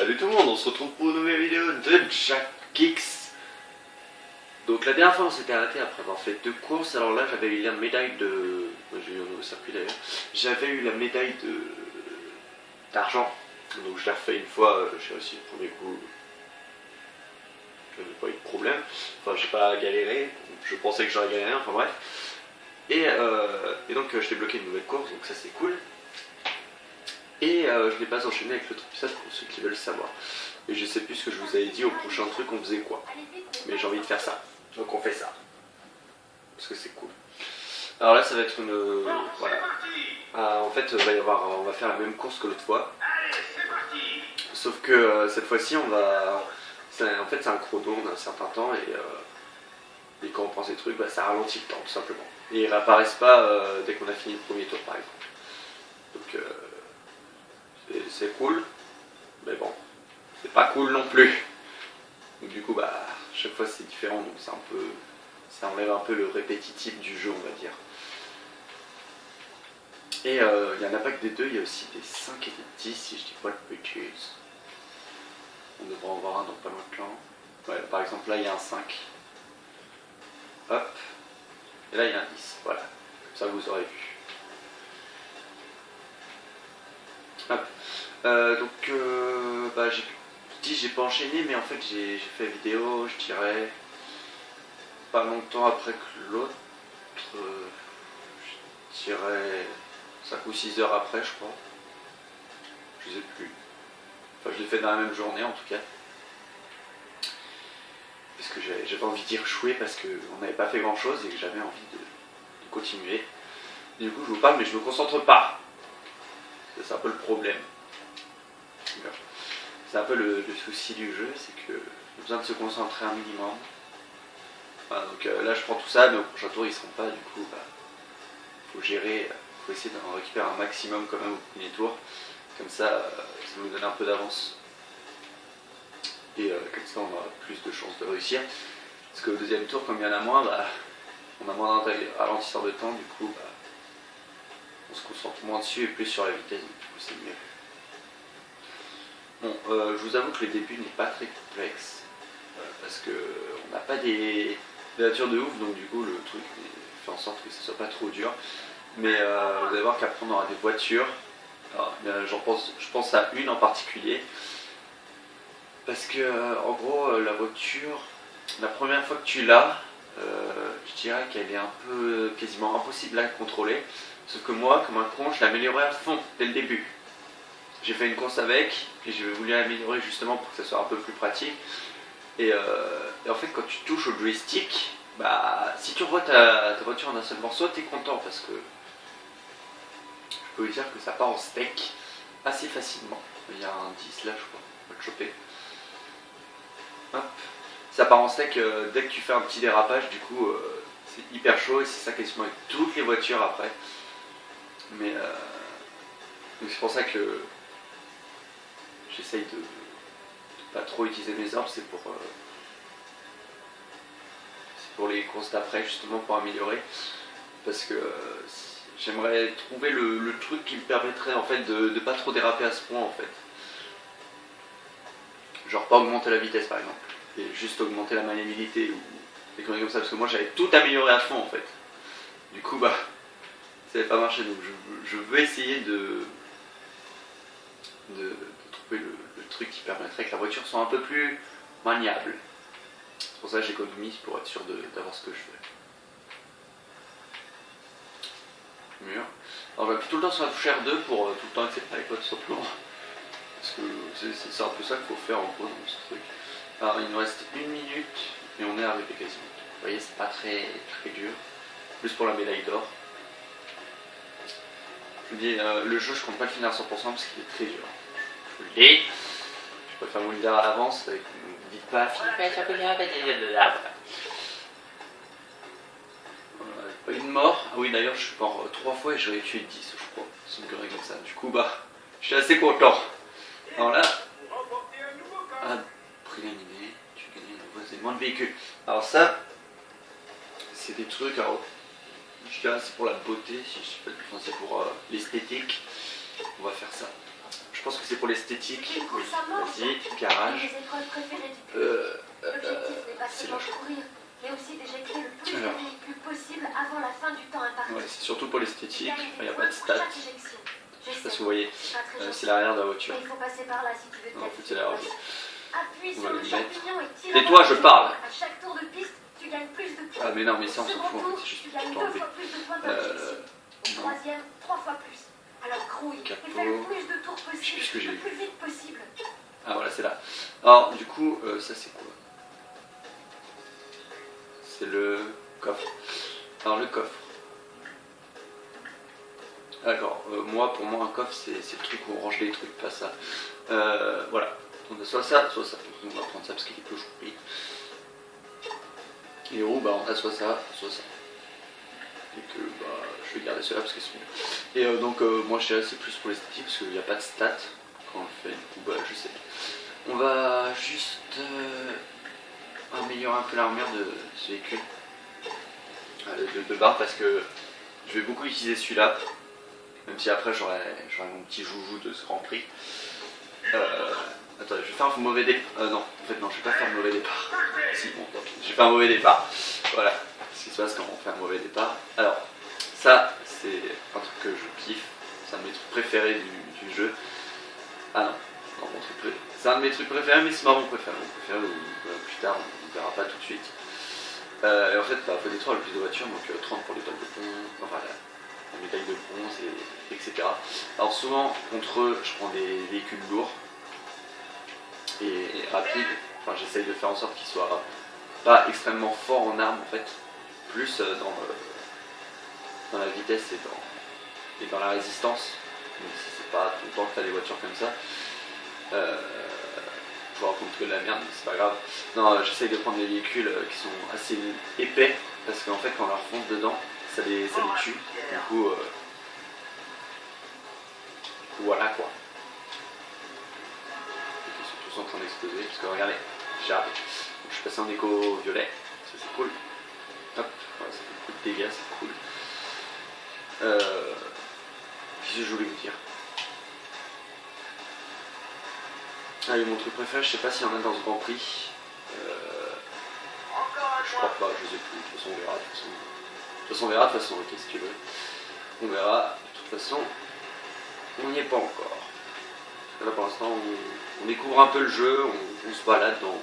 Salut tout le monde, on se retrouve pour une nouvelle vidéo de JackX. Donc la dernière fois on s'était arrêté après avoir fait 2 courses. Alors là j'avais eu la médaille de... J'ai eu un nouveau circuit d'ailleurs. J'avais eu la médaille d'argent. Donc je l'ai refait une fois, j'ai réussi le premier coup. J'avais pas eu de problème. Enfin j'ai pas galéré, je pensais que j'aurais galéré, enfin bref. Et donc je t'ai bloqué une nouvelle course, donc ça c'est cool. Et je n'ai pas enchaîné avec l'autre épisode pour ceux qui veulent savoir. Et je sais plus ce que je vous avais dit au prochain truc, on faisait quoi. Mais j'ai envie de faire ça. Donc on fait ça. Parce que c'est cool. Alors là ça va être une... voilà. En fait on va faire la même course que l'autre fois. Sauf que cette fois-ci on va... En fait c'est un chrono, on a un certain temps et quand on pense des trucs, ça ralentit le temps tout simplement. Et ils réapparaissent pas dès qu'on a fini le premier tour par exemple. Donc c'est cool, mais bon, c'est pas cool non plus. Donc du coup, chaque fois c'est différent, donc c'est un peu, ça enlève un peu le répétitif du jeu, on va dire. Et il n'y en a pas que des 2, il y a aussi des 5 et des 10, si je dis pas de bêtises. On devrait en voir un dans pas longtemps. Ouais, par exemple là il y a un 5. Hop. Et là il y a un 10, voilà. Comme ça vous aurez vu. Hop. J'ai dit j'ai pas enchaîné, mais en fait j'ai fait vidéo, je dirais pas longtemps après que l'autre, je dirais 5 ou 6 heures après je crois, je sais plus, enfin je l'ai fait dans la même journée en tout cas, parce que j'avais envie d'y rejouer parce qu'on n'avait pas fait grand chose et que j'avais envie de continuer. Et du coup je vous parle mais je me concentre pas, c'est un peu le problème. C'est un peu le souci du jeu, c'est que j'ai besoin de se concentrer un minimum. Voilà, donc là je prends tout ça, mais au prochain tour ils seront pas, du coup faut gérer, faut essayer d'en récupérer un maximum quand même au premier tour. Comme ça, ça nous donne un peu d'avance. Et comme ça on aura plus de chances de réussir. Parce qu'au deuxième tour, comme il y en a moins, on a moins d'un ralentisseur de temps, du coup on se concentre moins dessus et plus sur la vitesse, donc du coup c'est mieux. Bon, je vous avoue que le début n'est pas très complexe, parce qu'on n'a pas des natures de ouf, donc du coup le truc fait en sorte que ça soit pas trop dur. Mais vous allez voir qu'après on aura des voitures. Alors, je pense à une en particulier, parce que en gros la voiture, la première fois que tu l'as, je dirais qu'elle est un peu quasiment impossible à contrôler. Sauf que moi, comme un con, je l'ai améliorée à fond dès le début. J'ai fait une course avec et j'ai voulu l'améliorer justement pour que ça soit un peu plus pratique. Et en fait quand tu touches au joystick, si tu revois ta voiture en un seul morceau, t'es content parce que je peux vous dire que ça part en steak assez facilement. Il y a un 10 là je crois, on va le choper. Hop. Ça part en steak dès que tu fais un petit dérapage, du coup c'est hyper chaud et c'est ça quasiment avec toutes les voitures après. Mais donc c'est pour ça que j'essaye de pas trop utiliser mes arbres, c'est pour les courses d'après justement, pour améliorer, parce que j'aimerais trouver le truc qui me permettrait en fait de pas trop déraper à ce point en fait. Genre pas augmenter la vitesse par exemple, et juste augmenter la maniabilité ou des conneries comme ça, parce que moi j'avais tout amélioré à fond en fait. Du coup ça n'avait pas marché, donc je veux essayer de trouver le truc qui permettrait que la voiture soit un peu plus maniable. C'est pour ça que j'économise pour être sûr d'avoir ce que je veux. Mur. Alors j'appuie tout le temps sur la touche R2 pour tout le temps accepter les codes simplement. Parce que c'est un peu ça qu'il faut faire en gros dans ce truc. Alors il nous reste 1 minute et on est arrivé quasiment. Vous voyez, c'est pas très dur. Plus pour la médaille d'or. Je vous dis, le jeu je compte pas le finir à 100% parce qu'il est très dur. Je vous le dis. Je préfère vous le dire à l'avance, vous ne dites pas pas une mort. Ah oui d'ailleurs je suis mort 3 fois et j'aurais tué 10 je crois. C'est une connerie comme ça. Du coup je suis assez content. Alors là, préliminaire, tu gagnes un nouveau élément de véhicule. Alors ça, c'est des trucs, alors je dirais c'est pour la beauté, si je sais pas, c'est pour l'esthétique. On va faire ça. Je pense que c'est pour l'esthétique. Les cours, Oui, ça manque. vas-y, garage. Mes épreuves préférées du public. L'objectif n'est pas c'est seulement là. de courir, mais aussi d'éjecter le plus de Alors. véhicules possible avant la fin du temps imparti. Ouais, c'est surtout pour l'esthétique. Gagner Il n'y a des pas de points pour stats. chaque éjection. Je sais pas si vous voyez. C'est pas très gentil, C'est l'arrière de la voiture. mais il faut passer par là si tu veux te Non, en fait, c'est qualifier. l'arrière. Appuie On sur va le le mettre. champignon et tire. Tais-toi, je parle. À chaque tour de piste, tu gagnes plus de points. Ah, mais non, mais ça, Au on s'en second fout. En tour, fait, c'est juste tu pour gagnes 2 t'enlever. fois plus de points par éjection. Au non. troisième, 3 fois plus. Alors grouille Capot. et fais le plus de tours Je sais plus ce que possible, j'ai le plus vite possible. Ah, voilà, c'est là. Alors, du coup, ça, c'est quoi? C'est le coffre. Alors, le coffre. D'accord, pour moi, un coffre, c'est le truc où on range des trucs, pas ça. Voilà. On a soit ça, soit ça. Donc, on va prendre ça parce qu'il est toujours pris. Et en haut, bah, on a soit ça, soit ça. Et que bah, je vais garder ceux-là parce qu'ils sont mieux. Et donc, moi, je dirais c'est plus pour l'esthétique parce qu'il n'y a pas de stats quand on le fait. Du coup, bah, je sais. On va juste améliorer un peu l'armure de ce véhicule. De barre parce que je vais beaucoup utiliser celui-là. Même si après, j'aurai mon petit joujou de ce Grand Prix. Attends, je vais faire un mauvais départ. Non, en fait, non, je vais pas faire un mauvais départ. Si, bon, tant pis, je vais faire un mauvais départ. Voilà ce qui se passe quand on fait un mauvais départ. Alors, ça, c'est un truc que je kiffe. C'est un de mes trucs préférés du jeu. Ah non, non, mon truc préféré. C'est un de mes trucs préférés, mais c'est pas mon préféré. Mon préféré, plus tard, on verra pas tout de suite. Et en fait, il faut détruire le plus de voitures, donc 30 pour l'étoile de bronze, enfin la médaille de bronze, etc. Alors souvent, contre eux, je prends des véhicules lourds et rapides. Enfin, j'essaye de faire en sorte qu'ils soient pas extrêmement forts en armes, en fait, plus dans la vitesse et dans la résistance. Même si c'est pas tout le temps que tu as des voitures comme ça. Je vous raconte que de la merde, mais c'est pas grave. Non, j'essaye de prendre des véhicules qui sont assez épais, parce qu'en fait, quand on leur fonce dedans, ça les tue. Du coup, voilà quoi. Ils sont tous en train d'exploser, parce que regardez, j'ai raté. Donc, je suis passé en écho violet, ça c'est cool. Hop, voilà, ça fait beaucoup de dégâts, c'est cool. Qu'est-ce que je voulais vous dire? Ah, et mon truc préféré, je sais pas s'il y en a dans ce Grand Prix. Je crois pas, je sais plus. De toute façon, on verra. De toute façon, on verra. De toute façon, ok, si tu veux. On verra. De toute façon, on n'y est pas encore. Là, pour l'instant, on découvre un peu le jeu, on se balade dans le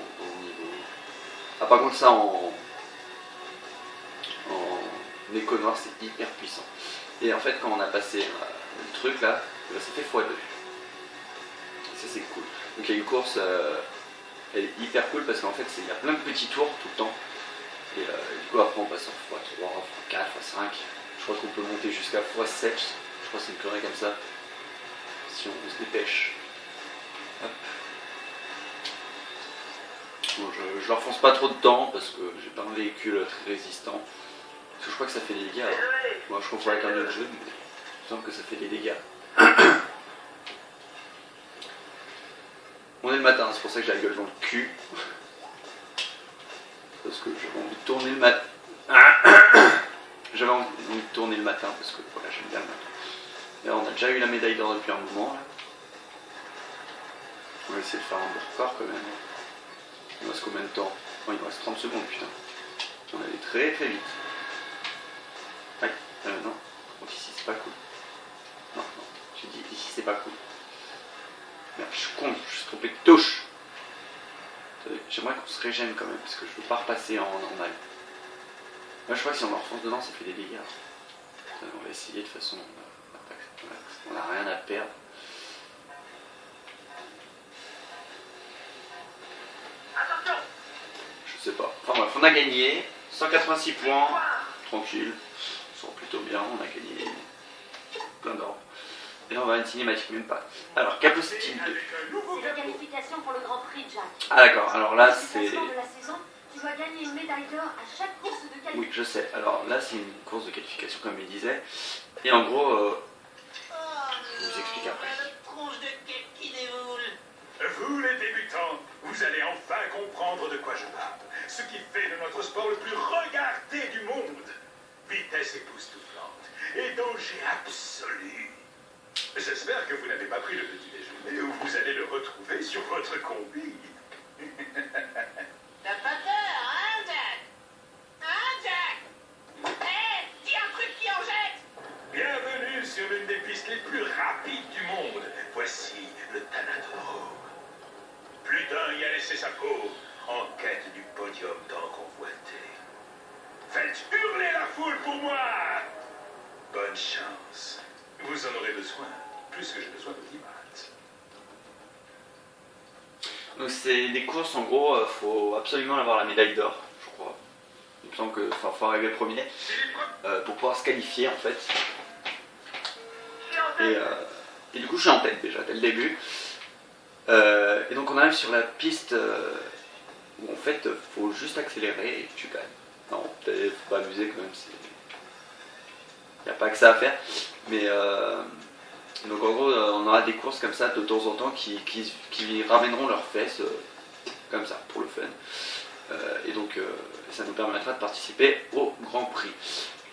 niveau. Ah, par contre, ça, en écho noir, c'est hyper puissant. Et en fait, quand on a passé le truc là, ça fait x2. Et ça, c'est cool. Donc il y a une course, elle est hyper cool parce qu'en fait il y a plein de petits tours tout le temps. Et du coup après on passe en x3, x4, x5. Je crois qu'on peut monter jusqu'à x7. Je crois que c'est une connerie comme ça. Si on se dépêche. Hop. Bon, je leur fonce pas trop dedans parce que j'ai pas un véhicule très résistant. Parce que je crois que ça fait des dégâts. Alors. Moi je confonds avec un autre jeu, mais il me semble que ça fait des dégâts. On est le matin, c'est pour ça que j'ai la gueule dans le cul. Parce que j'avais envie de tourner le matin. J'avais envie de tourner le matin parce que voilà, j'aime bien le matin. Et là, on a déjà eu la médaille d'or depuis un moment. Là. On va essayer de faire un bon record quand même. Il nous reste combien de temps? Oh, il nous reste 30 secondes, putain. On allait très très vite. Ouais, non. Donc ici, c'est pas cool. Non, non. J'ai dit ici, c'est pas cool. Merde, je suis con, je suis trompé de touche. J'aimerais qu'on se régène quand même, parce que je veux pas repasser en normal. Moi je crois que si on leur fonce dedans, ça fait des dégâts. On va essayer de toute façon, on n'a rien à perdre. Je sais pas. Enfin bref, on a gagné 186 points, tranquille, on sent plutôt bien, on a gagné plein d'or. Et là on va avoir une cinématique, même pas. Alors, Capostine 2. C'est la qualification pour le Grand Prix, Jack. Ah d'accord, alors là c'est... de la saison, tu dois gagner une médaille d'or à chaque course de qualification. Oui, je sais. Alors là c'est une course de qualification comme il disait. Et en gros, je vous explique après. Vous les débutants, vous allez enfin comprendre de quoi je parle. Ce qui fait de notre sport le plus regardé du monde. Vitesse époustouflante et danger absolu. J'espère que vous n'avez pas pris le petit déjeuner ou vous allez le retrouver sur votre combi. T'as pas peur, hein, Jack? Hein, Jack? Hé, dis un truc qui en jette! Bienvenue sur l'une des pistes les plus rapides du monde. Voici le Thanadrome. Plus d'un y a laissé sa peau en quête du podium tant convoité. Faites hurler la foule pour moi! Bonne chance. Vous en aurez besoin, plus que j'ai besoin de l'image. Donc c'est des courses, en gros, faut absolument avoir la médaille d'or, je crois. Il me semble que faut arriver premier pour pouvoir se qualifier en fait. Et du coup je suis en tête déjà dès le début. Et donc on arrive sur la piste où en fait faut juste accélérer et tu gagnes. Non, peut-être faut pas abuser quand même, il n'y a pas que ça à faire. Mais donc en gros on aura des courses comme ça de temps en temps qui ramèneront leurs fesses comme ça pour le fun. Et donc ça nous permettra de participer au Grand Prix.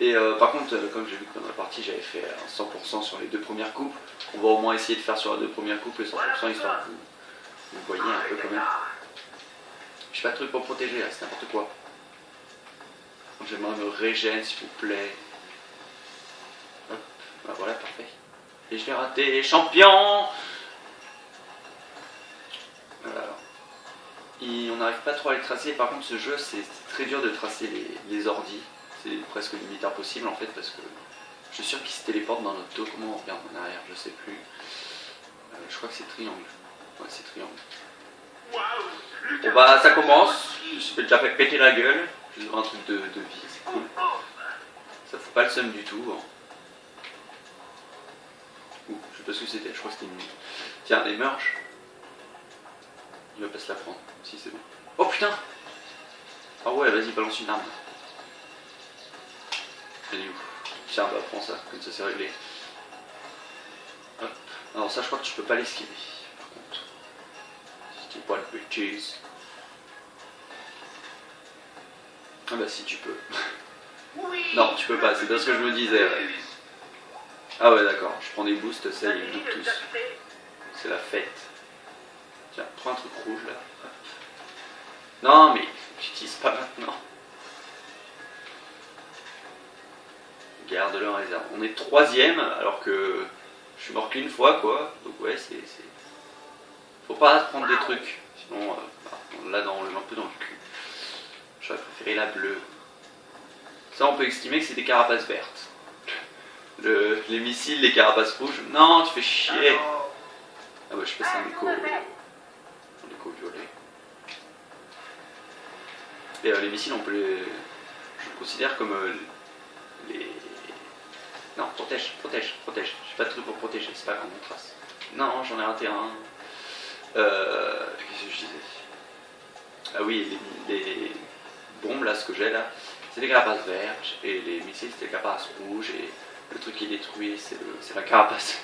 Et par contre, comme j'ai vu que dans la partie j'avais fait 100% sur les deux premières coupes, on va au moins essayer de faire sur les deux premières coupes le 100% histoire que vous voyez un peu quand même. Je pas de truc pour protéger là, c'est n'importe quoi. J'aimerais me régène s'il vous plaît. Hop, bah voilà, parfait. Et je l'ai raté, champion! Voilà. On n'arrive pas trop à les tracer, par contre ce jeu c'est très dur de tracer les ordis. C'est presque limite impossible en fait parce que je suis sûr qu'ils se téléportent dans notre dos. Comment on regarde en arrière, je sais plus. Je crois que c'est triangle. Ouais, c'est triangle. Bon bah ça commence. Je me suis déjà fait péter la gueule. Je veux un truc de vie, c'est cool. Ça fout pas le seum du tout. Hein. Ouh, je sais pas ce que c'était, je crois que c'était une... Tiens, des merges. Il va pas se la prendre. Si c'est bon. Oh putain. Ah ouais, vas-y, balance une arme. Elle est où? Tiens, bah prends ça, comme ça c'est réglé. Hop. Alors ça je crois que tu peux pas l'esquiver. Par contre. Si tu pas le bitches. Ah bah si tu peux. Non, tu peux pas, c'est bien ce que je me disais. Ouais. Ah ouais d'accord, je prends des boosts, ça ils me doutent tous. C'est la fête. Tiens, prends un truc rouge là. Hop. Non mais j'utilise pas maintenant. Garde le en réserve. On est troisième alors que je suis mort qu'une fois quoi. Donc ouais c'est... Faut pas prendre des trucs. Sinon on l'a un peu dans le cul. J'aurais préféré la bleue. Ça on peut estimer que c'est des carapaces vertes. Les missiles, les carapaces rouges. Non tu fais chier. Ah bah je passe un écho violet. Et les missiles on peut les... Je considère comme les... Non, protège. J'ai pas de truc pour protéger, c'est pas comme on trace. Non, j'en ai raté un. Qu'est-ce que je disais? Ah oui, les bombes là, ce que j'ai là, c'est des carapaces vertes, et les missiles c'est des carapaces rouges, et le truc qui est détruit c'est la carapace.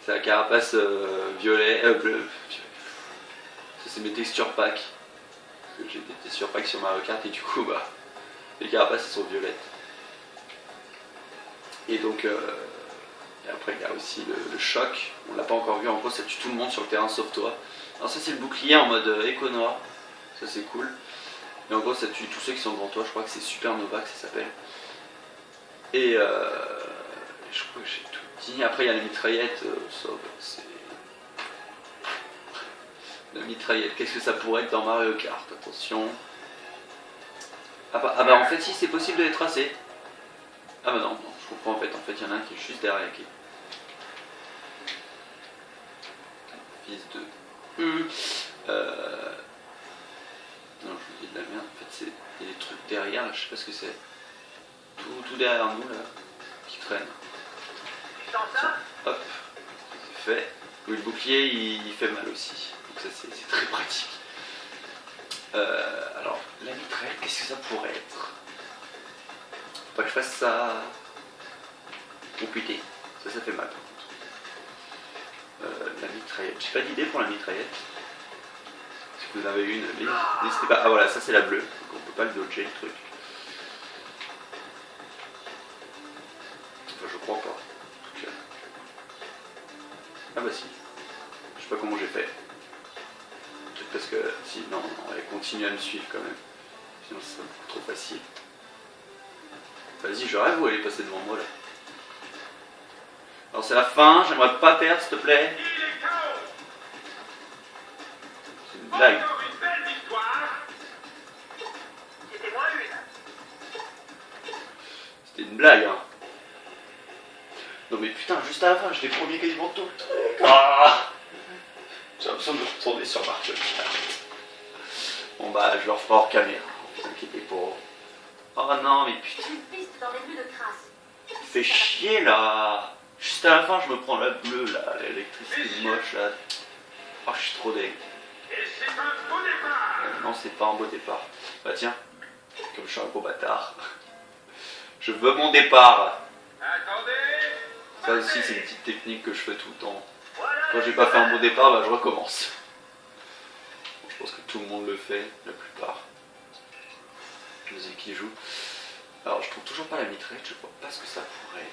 C'est la carapace violet, bleu. Ça c'est mes texture packs. Parce que j'ai des texture packs sur Mario Kart et du coup bah les carapaces elles sont violettes. Et donc, et après il y a aussi le choc, on l'a pas encore vu, en gros ça tue tout le monde sur le terrain sauf toi. Alors ça c'est le bouclier en mode écho noir, ça c'est cool. Et en gros ça tue tous ceux qui sont devant toi, je crois que c'est Supernova que ça s'appelle. Et je crois que j'ai tout dit. Après il y a la mitraillette, ça c'est... La mitraillette, qu'est-ce que ça pourrait être dans Mario Kart? Attention. Ah bah en fait si c'est possible de les tracer. Ah bah non, je comprends en fait il y en a un qui est juste derrière qui... Fils de... Non je vous dis de la merde, en fait c'est... Il y a des trucs derrière là, je sais pas ce que c'est. Tout derrière nous là, qui traîne. Tiens, hop, c'est fait. Oui, le bouclier il fait mal aussi, donc ça c'est très pratique. Alors, la mitraillette, qu'est-ce que ça pourrait être? Faut pas que je fasse ça. Oh putain, ça fait mal par contre. La mitraillette, j'ai pas d'idée pour la mitraillette. Si vous en avez une, n'hésitez pas. Ah voilà, ça c'est la bleue, donc on peut pas le dodger le truc. Enfin, je crois pas. En tout cas. parce que sinon elle continue à me suivre quand même. Sinon ce serait beaucoup trop facile. Vas-y, je rêve où elle est passée devant moi là. Alors c'est la fin, j'aimerais pas perdre s'il te plaît. Il est KO. C'est une blague. Encore une belle victoire. C'était moi une. C'était une blague hein. Non mais putain, juste à la fin, je l'ai promis quasiment tout le truc. Ah, j'ai l'impression de retourner sur Mario Kart. Bon bah je le referai hors caméra, vous inquiétez pas. Oh non mais putain, Une piste dans les rues de Crasse. fais chier là. Juste à la fin je me prends la bleue là, l'électricité moche là. Oh je suis trop deg. Et c'est un beau départ. Non c'est pas un beau départ. Bah tiens, comme je suis un gros bâtard. Je veux mon départ. Attendez. Ça aussi c'est une petite technique que je fais tout le temps. Voilà Quand j'ai pas fait un bon départ, bah je recommence. Bon, je pense que tout le monde le fait, la plupart. Je sais qui joue. Alors je trouve toujours pas la mitraillette, je vois pas ce que ça pourrait être.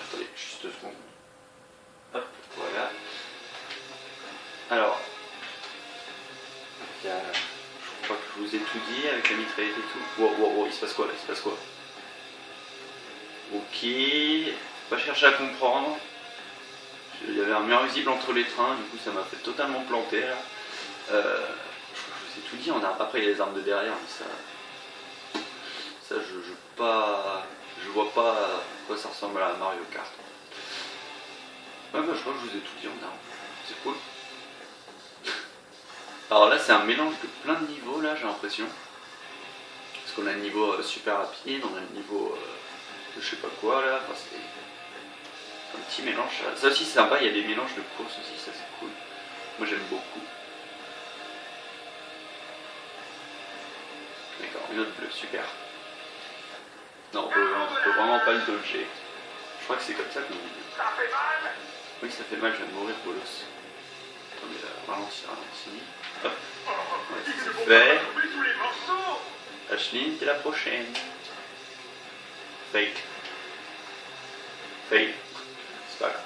Attendez, juste 2 secondes. Hop, voilà. Alors, il y a... je crois que je vous ai tout dit avec la mitraillette et tout. Wow, wow, wow, il se passe quoi là? Il se passe quoi? Ok, faut pas chercher à comprendre. Il y avait un mur visible entre les trains, du coup ça m'a fait totalement planter là. Je crois que je vous ai tout dit en arme. Après il y a les armes de derrière, mais ça je vois pas à quoi ça ressemble à Mario Kart. Ouais, bah, je crois que je vous ai tout dit en arme. C'est cool. Alors là c'est un mélange de plein de niveaux là j'ai l'impression. Parce qu'on a le niveau super rapide, on a le niveau de je sais pas quoi là. Enfin, c'est un petit mélange. Ça aussi c'est sympa, il y a des mélanges de courses aussi, ça c'est cool. Moi j'aime beaucoup. D'accord, une autre bleue, super. Non, on peut vraiment pas le dodger. Je crois que c'est comme ça qu'on dit. Ça fait mal. Oui, ça fait mal, je viens de mourir, bolos. Attendez, là, ralentir. Hop. Ouais, ça, c'est fait. Tous les morceaux. Ashlyn, t'es la prochaine. Fake. Fake. C'est pas grave.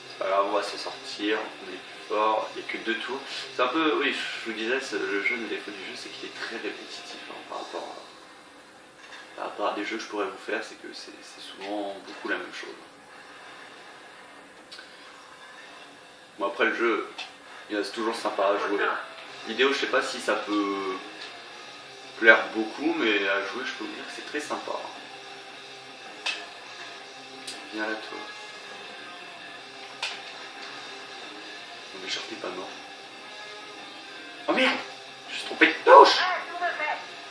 C'est pas grave, on va s'en sortir. On est plus fort. Il n'y a que 2 tours. C'est un peu, oui, je vous disais, le jeu, le défaut du jeu, c'est qu'il est très répétitif hein, par rapport à des jeux que je pourrais vous faire, c'est que c'est souvent beaucoup la même chose. Bon, après le jeu, c'est toujours sympa à jouer. Vidéo, je sais pas si ça peut plaire beaucoup, mais à jouer, je peux vous dire que c'est très sympa. Viens là, toi. Non, mais genre, t'es pas mort. Oh merde! Je suis trompé de touche!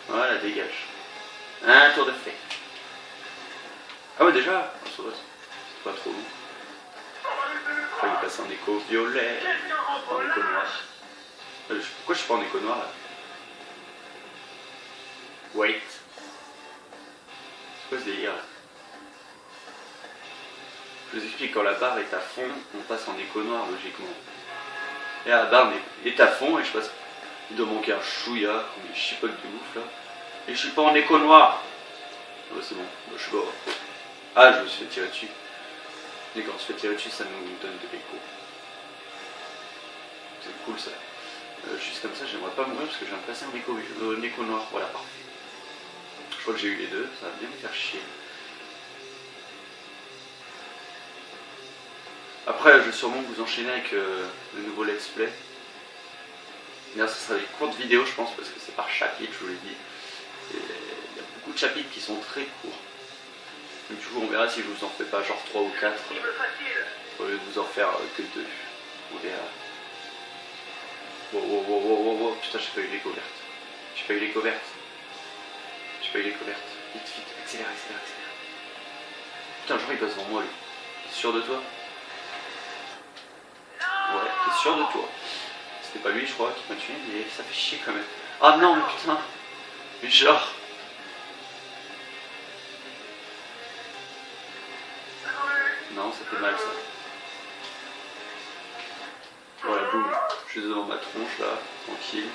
Voilà, dégage. Un tour de fait. Ah ouais, déjà? Oh, ça va, c'est pas trop long. Après, il est passé en écho violet, en écho noir. Pourquoi je suis pas en écho noir là? Wait. C'est quoi ce délire là? Je vous explique, quand la barre est à fond, on passe en écho noir logiquement. Et la barre est à fond et je passe. Il doit manquer un chouïa, on est chipote de ouf là. Et je suis pas en écho noir. Ouais, c'est bon, je suis pas. Ah, je me suis fait tirer dessus. Et quand on se fait tirer dessus, ça nous donne de l'écho. C'est cool ça. Juste comme ça, j'aimerais pas mourir parce que je viens de passer en écho noir. Voilà, parfait. Je crois que j'ai eu les deux, ça va bien me faire chier. Après, je vais sûrement vous enchaîner avec le nouveau let's play. Là, ce sera des courtes vidéos, je pense, parce que c'est par chapitre, je vous l'ai dit. Et il y a beaucoup de chapitres qui sont très courts. Donc, du coup, on verra si je vous en fais pas genre 3 ou 4. Au lieu de vous en faire que 2. On verra. Wow. Putain, j'ai pas eu l'écho verte. J'ai pas eu l'écho verte. Vite, accélère. Putain, genre il passe devant moi lui. T'es sûr de toi? Ouais, t'es sûr de toi? C'était pas lui, je crois, qui m'a tué, mais ça fait chier quand même. Ah non, mais putain! Mais genre. Non, ça fait mal ça. Voilà, boum. Je suis devant ma tronche là, tranquille.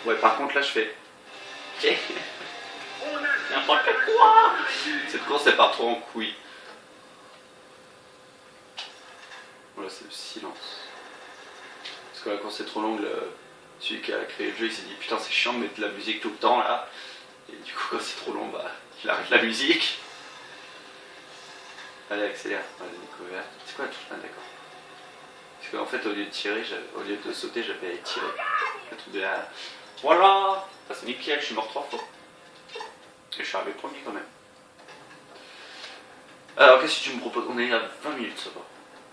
Ouais, par contre là je fais. N'importe quoi! Cette course elle part trop en couille. Voilà, c'est le silence. Parce que la course est trop longue, celui qui a créé le jeu il s'est dit putain c'est chiant de mettre de la musique tout le temps là. Et du coup quand c'est trop long, bah il arrête la musique. Allez accélère, voilà, découverte. C'est quoi la touche? Ah d'accord. Parce qu'en fait au lieu de tirer, au lieu de sauter j'avais tirer. Le truc de la... Voilà. Ça c'est nickel, je suis mort 3 fois. Et je suis arrivé premier quand même. Alors qu'est-ce que tu me proposes? On est à 20 minutes ça va.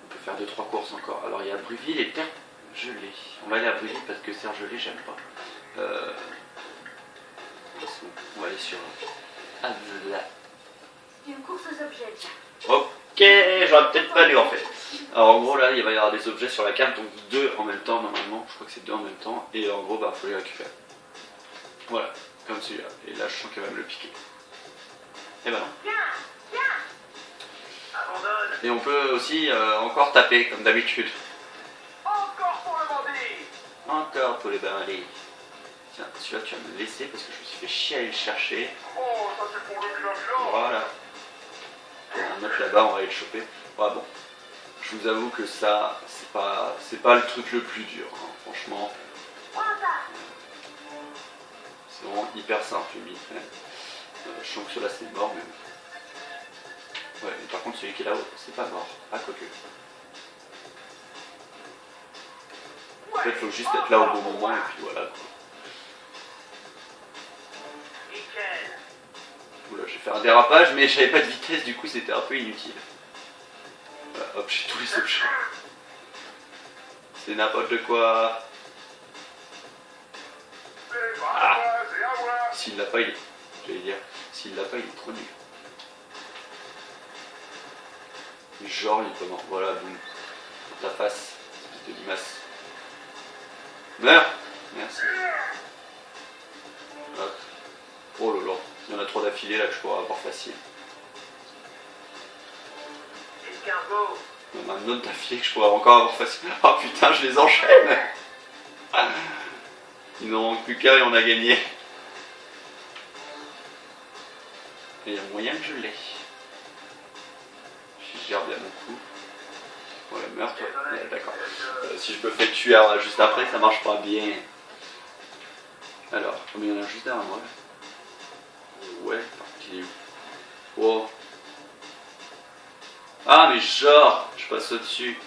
On peut faire 2-3 courses encore. Alors il y a Bruville et Terre Gelée. On va aller à Bruville parce que Terre Gelée j'aime pas. On va aller sur Avla. C'est une course aux objets, tiens. Ok, j'aurais peut-être pas lu en fait. Alors en gros là il va y avoir des objets sur la carte, donc 2 en même temps normalement. Je crois que c'est 2 en même temps. Et en gros bah faut les récupérer. Voilà, comme celui-là. Et là je sens qu'elle va me le piquer. Et ben non. Et on peut aussi encore taper comme d'habitude. Encore pour le bandit. Encore pour les barils. Tiens, celui-là tu vas me le laisser parce que je me suis fait chier à aller le chercher. Oh, ça c'est pour le cloche-là. Voilà. Il y a un autre là-bas, on va aller le choper. Ouais, bon. Je vous avoue que ça, c'est pas le truc le plus dur, hein, franchement. C'est vraiment hyper simple, limite. Je sens que celui-là c'est mort, mais... Ouais, mais par contre celui qui est là-haut, c'est pas mort. Ah, quoique. En fait, il faut juste être là au bon moment, et puis voilà. Oula, j'ai fait un dérapage, mais j'avais pas de vitesse, du coup c'était un peu inutile. Voilà, hop, j'ai tous les objets. C'est n'importe quoi. Ah, s'il l'a pas, j'allais dire, s'il l'a pas, il est trop nul. Genre, il est pas mort. Voilà, boum. Ta face, espèce de limace. Meurs. Merci. Hop. Oh là là, il y en a trop d'affilés là que je pourrais avoir facile. Escargot. Il y en a un autre d'affilée que je pourrais encore avoir facile. Oh putain, je les enchaîne. Il n'en manque plus qu'un et on a gagné. Et il y a moyen que je l'ai. Je gère bien mon coup. Voilà, meurtre, ouais, d'accord. Si je me fais tuer juste après, ça marche pas bien. Alors, combien il y en a juste derrière moi là? Ouais, il est où? Wow. Ah, mais genre, je passe au-dessus.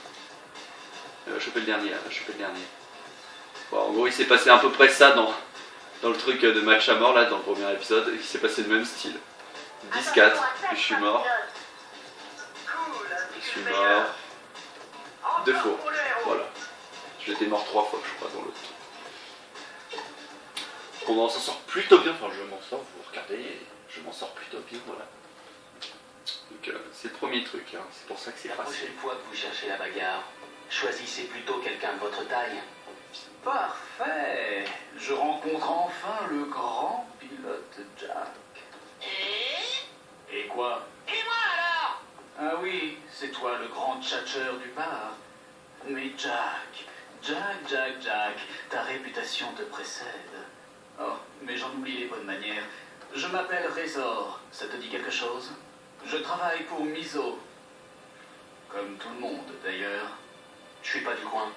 Choper le dernier, là, choper le dernier. Bon, en gros, il s'est passé à peu près ça dans le truc de match à mort, là, dans le premier épisode. Il s'est passé le même style. 10-4, puis je suis mort. Je suis mort. 2 fois. Voilà. J'étais mort 3 fois, je crois, dans l'autre truc. On s'en sort plutôt bien, enfin je m'en sors, vous regardez, je m'en sors plutôt bien, voilà. Donc c'est le premier truc, hein. C'est pour ça que c'est La facile. prochaine fois que vous cherchez la bagarre, choisissez plutôt quelqu'un de votre taille. Parfait. Je rencontre enfin le grand pilote Jack. Et quoi? Et moi alors? Ah oui, c'est toi le grand tchatcheur du bar. Mais Jack, ta réputation te précède. Oh, mais j'en oublie les bonnes manières. Je m'appelle Résor, ça te dit quelque chose? Je travaille pour Miso. Comme tout le monde d'ailleurs. Je suis pas du coin.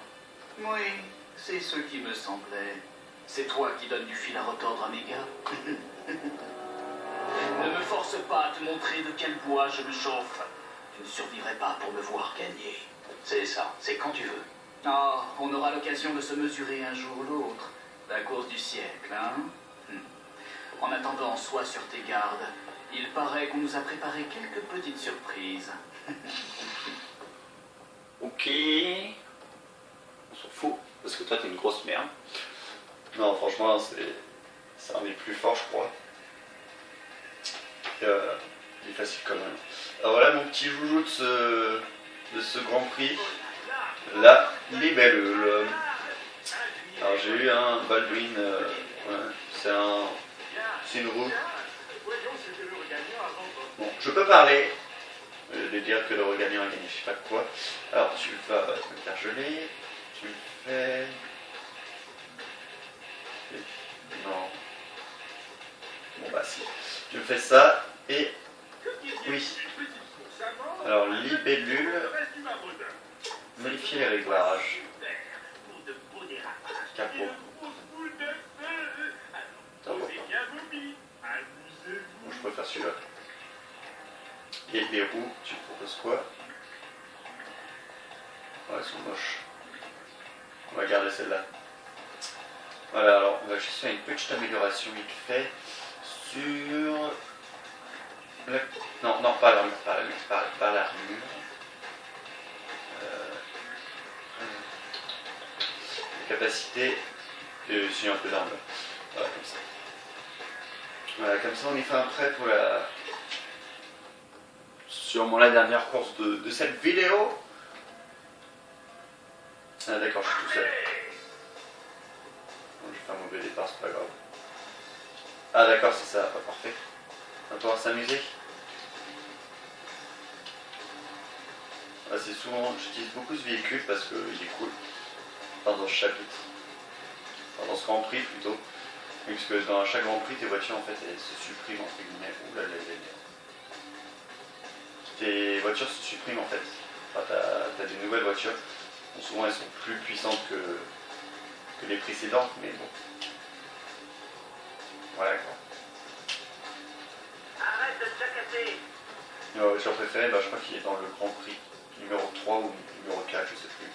Oui, c'est ce qui me semblait. C'est toi qui donnes du fil à retordre à mes gars. Ne me force pas à te montrer de quel bois je me chauffe. Tu ne survivrais pas pour me voir gagner. C'est ça, c'est quand tu veux. Oh, on aura l'occasion de se mesurer un jour ou l'autre. La course du siècle, hein? En attendant, sois sur tes gardes. Il paraît qu'on nous a préparé quelques petites surprises. Ok. On s'en fout, parce que toi t'es une grosse merde. Non, franchement, c'est un des plus forts, je crois. Il est facile quand même. Alors voilà mon petit joujou de ce Grand Prix. Là, il est belle. Alors j'ai eu un Baldwin. Ouais, c'est une roue. Bon, je peux parler. De dire que le regagnant a gagné, je sais pas quoi. Alors tu vas me faire geler. Tu me fais. Non. Bon bah si. Tu me fais ça et. Oui, oui. Alors, libellule. Modifier les réglages. Capot. Bon, je préfère celui-là. Et les roues, tu proposes quoi? Ouais, elles sont moches. On va garder celle-là. Voilà, alors on va juste faire une petite amélioration vite fait sur... Non, pas l'armure, pas l'armure. Capacité de suivre un peu d'armure. Voilà, comme ça. Voilà, comme ça on est fait un prêt pour la... Sûrement la dernière course de cette vidéo. Ah d'accord, je suis tout seul. Bon, je vais faire un mauvais départ, c'est pas grave. Ah d'accord, c'est ça, pas parfait. On va pouvoir s'amuser. Ah, c'est souvent, j'utilise beaucoup ce véhicule parce qu'il est cool. Enfin, dans ce chapitre. Enfin, dans ce Grand Prix plutôt. Oui, parce que dans chaque Grand Prix, tes voitures en fait elles se suppriment entre guillemets. Ouh là là là là. Tes voitures se suppriment en fait. Enfin, t'as des nouvelles voitures. Bon, souvent elles sont plus puissantes que les précédentes, mais bon. Voilà quoi. Arrête de te jacasser. Ma voiture préférée, bah, je crois qu'il est dans le Grand Prix. Numéro 3 ou numéro 4, je sais plus.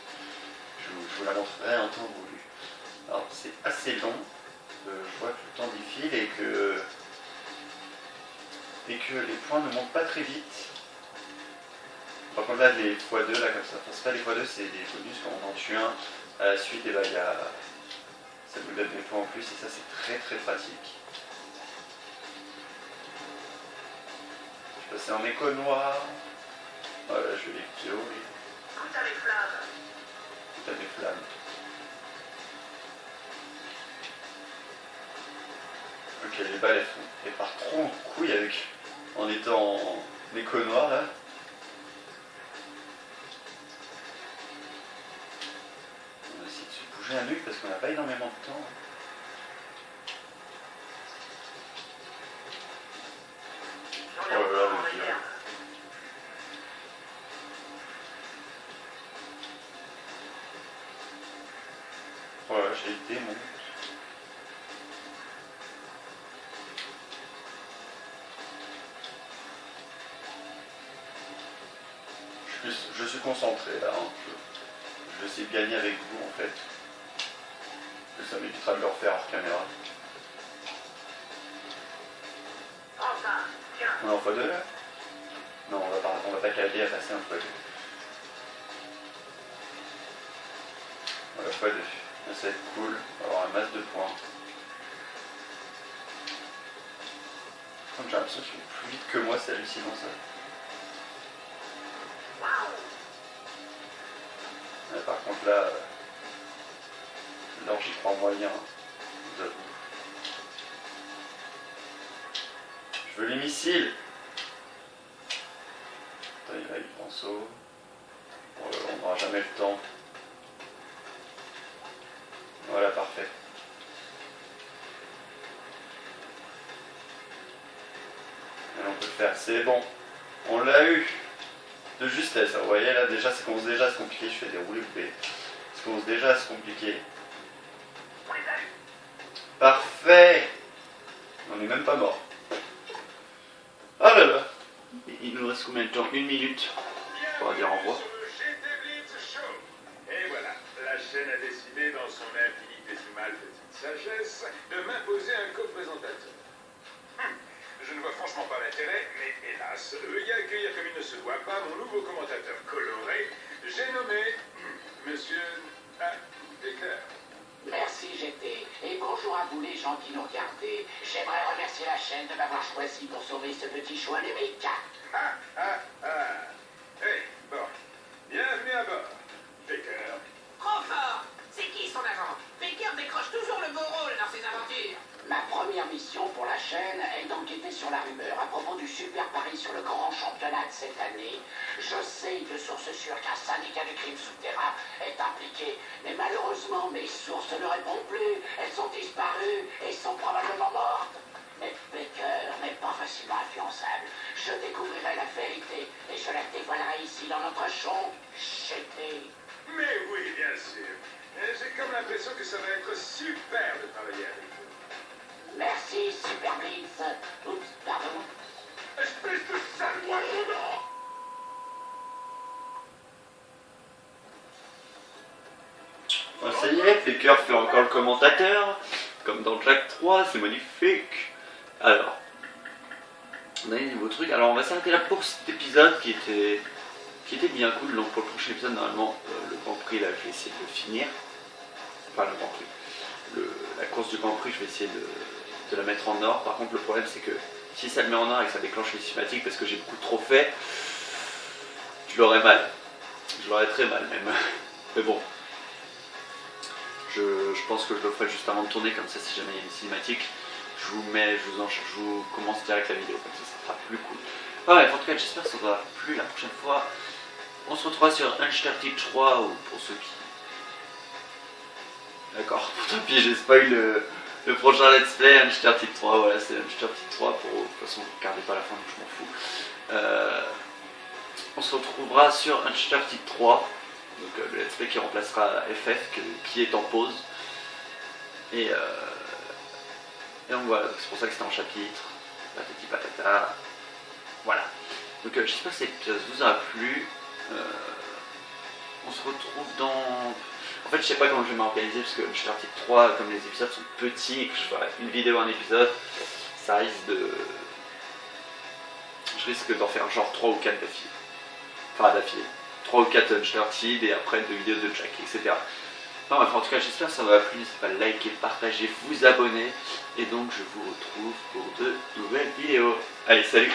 Je vous la montrerai un temps voulu. Alors c'est assez long. Je vois que le temps défile et que les points ne montent pas très vite. Par contre là les x2 là comme ça, enfin, c'est pas les x2, c'est des bonus quand on en tue un. À la suite et bah, ça vous donne des points en plus et ça c'est très très pratique. Je vais passer en écho noir. Voilà, je vais l'écouter haut. Tout à les flammes. Tout à des flammes. Ok, les balles elles partent trop en couille en étant en écho noir là. On va essayer de se bouger un nuque parce qu'on n'a pas énormément de temps. Oh là là, le vieux. Voilà, j'ai été mon. Je suis concentré là, hein. Je vais essayer de gagner avec vous en fait. Que ça m'évitera de le refaire hors caméra. Enfin, tiens. On est en x2 là? Non, on va pas caler à passer un x2. Voilà, x2. Ça va être cool, on va avoir un masse de points. Comme j'ai l'impression qu'ils vont plus vite que moi, c'est hallucinant ça. Par contre là j'y crois moyen, je vous avoue. Je veux les missiles. Attends, là il prend saut. On n'aura jamais le temps. Voilà, parfait. Et on peut le faire, c'est bon. On l'a eu. De justesse, vous voyez là déjà ça commence déjà à se compliquer, je fais des roulés coupés. Ça commence déjà à se compliquer. Parfait. On n'est même pas mort. Ah là là. Il nous reste combien de temps? 1 minute. On va dire au revoir. Et voilà, la chaîne a décidé dans son infinitésimale petite sagesse de m'imposer un co-présentateur. Je ne vois franchement pas l'intérêt, mais hélas, veuillez accueillir comme il ne se doit pas mon nouveau commentateur coloré. J'ai nommé Monsieur Baker. Merci GT, et bonjour à vous les gens qui nous regardez. J'aimerais remercier la chaîne de m'avoir choisi pour sauver ce petit show animique. Hey, bon, bienvenue à bord, Baker. Trop fort. C'est qui son agent? Baker décroche toujours le beau rôle dans ses aventures. Ma première mission pour la chaîne est d'enquêter sur la rumeur à propos du super pari sur le grand championnat de cette année. Je sais de sources sûres qu'un syndicat de crime souterrain est impliqué, mais malheureusement mes sources ne répondent plus. Elles sont disparues et sont probablement mortes. Mais Baker n'est pas facilement influençable. Je je découvrirai la vérité et je la dévoilerai ici dans notre champ chété. Mais oui, bien sûr. J'ai comme l'impression que ça va être super de travailler avec vous. Merci, Super Blitz. Oups, pardon. Espèce de sale oiseau! Oh, ça y est, Faker fait encore le commentateur, comme dans Jack 3, c'est magnifique. Alors, on a un nouveau truc. Alors on va s'arrêter là pour cet épisode qui était bien cool. Donc pour le prochain épisode, normalement, le Grand Prix, là, je vais essayer de le finir. Enfin, le Grand Prix. La course du Grand Prix, je vais essayer de la mettre en or. Par contre, le problème, c'est que si ça le met en or et que ça déclenche les cinématiques, parce que j'ai beaucoup trop fait, je l'aurais mal. Je l'aurais très mal même. Mais bon. Je pense que je le ferai juste avant de tourner, comme ça, si jamais il y a une cinématique, je vous commence direct la vidéo, comme ça sera plus cool. Ah ouais, en tout cas, j'espère que ça vous aura plu la prochaine fois. On se retrouvera sur Uncharted 3, ou pour ceux qui... D'accord, tant pis, j'ai spoil le prochain let's play, Uncharted 3, voilà, c'est Uncharted 3, de toute façon, vous ne regardez pas la fin, donc je m'en fous. On se retrouvera sur Uncharted 3. Donc le let's play qui remplacera FF qui est en pause. Et donc voilà, c'est pour ça que c'était en chapitre. Patati patata. Voilà. Donc j'espère que cet épisode vous aura plu. On se retrouve dans... En fait je sais pas comment je vais m'organiser parce que Uncharted 3, comme les épisodes sont petits et que je ferai une vidéo un épisode, ça risque de... Je risque d'en faire genre 3 ou 4 d'affilée. Enfin d'affilée. 3 ou 4 Uncharted et après 2 vidéos de Jack, etc. Enfin bref, en tout cas j'espère que ça vous a plu, n'hésitez pas à liker, partager, vous abonner. Et donc je vous retrouve pour de nouvelles vidéos. Allez, salut!